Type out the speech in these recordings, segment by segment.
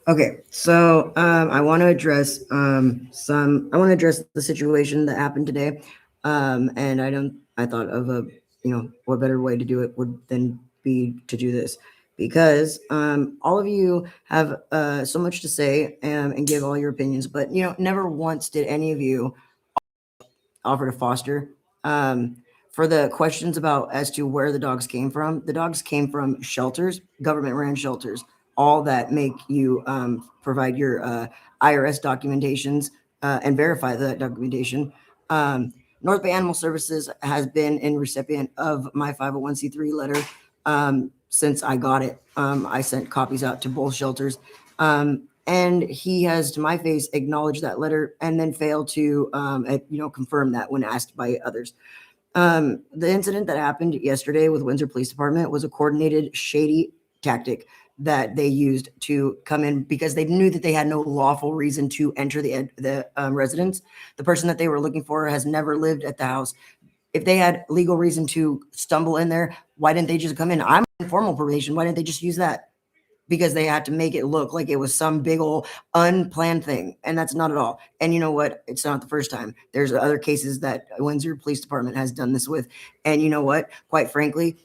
Okay, so I want to address I want to address the situation that happened today, and I thought of a what better way to do it would than be to do this because all of you have so much to say and give all your opinions, but never once did any of you offer to foster. Um, for the questions about as to where the dogs came from shelters, government ran shelters, all that make you provide your IRS documentations and verify that documentation. North Bay Animal Services has been in recipient of my 501c3 letter since I got it. I sent copies out to both shelters. And he has, to my face, acknowledged that letter and then failed to, confirm that when asked by others. The incident that happened yesterday with Windsor Police Department was a coordinated, shady tactic that they used to come in because they knew that they had no lawful reason to enter the residence. The person that they were looking for has never lived at the house. If they had legal reason to stumble in there, why didn't they just come in? I'm on formal probation. Why didn't they just use that? Because they had to make it look like it was some big old unplanned thing, and that's not at all. And you know what? It's not the first time. There's other cases that Windsor Police Department has done this with, and you know what? Quite frankly,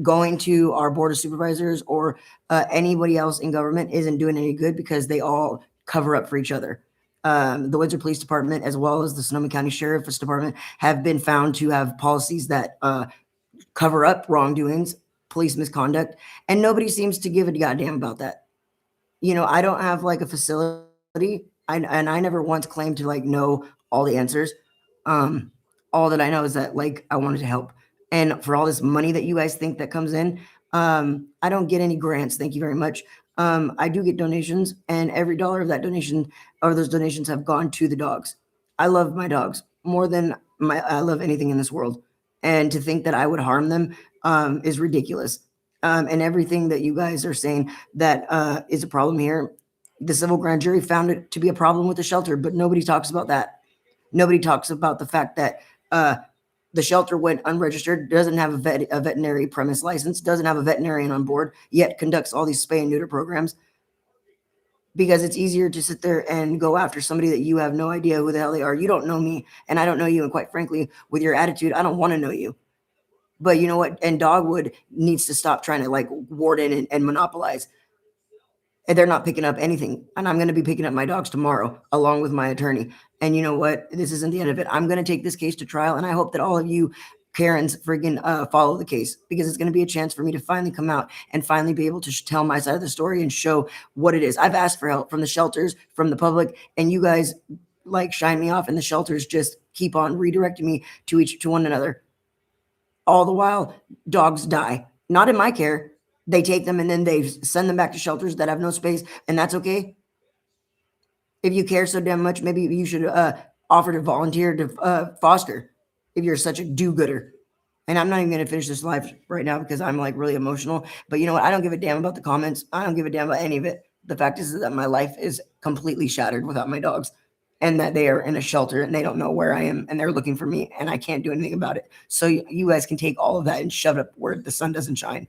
going to our board of supervisors or anybody else in government isn't doing any good because they all cover up for each other. The Windsor Police Department, as well as the Sonoma County Sheriff's Department, have been found to have policies that cover up wrongdoings, police misconduct, and nobody seems to give a goddamn about that. I don't have like a facility, and I never once claimed to like know all the answers. Um, all that I know is that like I wanted to help, and for all this money that you guys think that comes in, I don't get any grants. Thank you very much. I do get donations, and every dollar of that donation or those donations have gone to the dogs. I love my dogs more than I love anything in this world, and to think that I would harm them is ridiculous. And everything that you guys are saying that is a problem here, the civil grand jury found it to be a problem with the shelter, but nobody talks about that. Nobody talks about the fact that uh, the shelter went unregistered, doesn't have a veterinary premise license, doesn't have a veterinarian on board, yet conducts all these spay and neuter programs because it's easier to sit there and go after somebody that you have no idea who the hell they are. You don't know me, and I don't know you. And quite frankly, with your attitude, I don't want to know you. But you know what? And Dogwood needs to stop trying to like ward in and monopolize. And they're not picking up anything. And I'm going to be picking up my dogs tomorrow along with my attorney. And you know what? This isn't the end of it. I'm going to take this case to trial. And I hope that all of you Karens friggin' follow the case because it's going to be a chance for me to finally come out and finally be able to tell my side of the story and show what it is. I've asked for help from the shelters, from the public, and you guys like shine me off, and the shelters just keep on redirecting me to one another. All the while, dogs die. Not in my care. They take them and then they send them back to shelters that have no space, and that's okay. If you care so damn much, maybe you should offer to volunteer to foster if you're such a do-gooder. And I'm not even going to finish this live right now because I'm like really emotional. But you know what? I don't give a damn about the comments. I don't give a damn about any of it. The fact is that my life is completely shattered without my dogs, and that they are in a shelter and they don't know where I am and they're looking for me and I can't do anything about it. So you guys can take all of that and shove it up where the sun doesn't shine.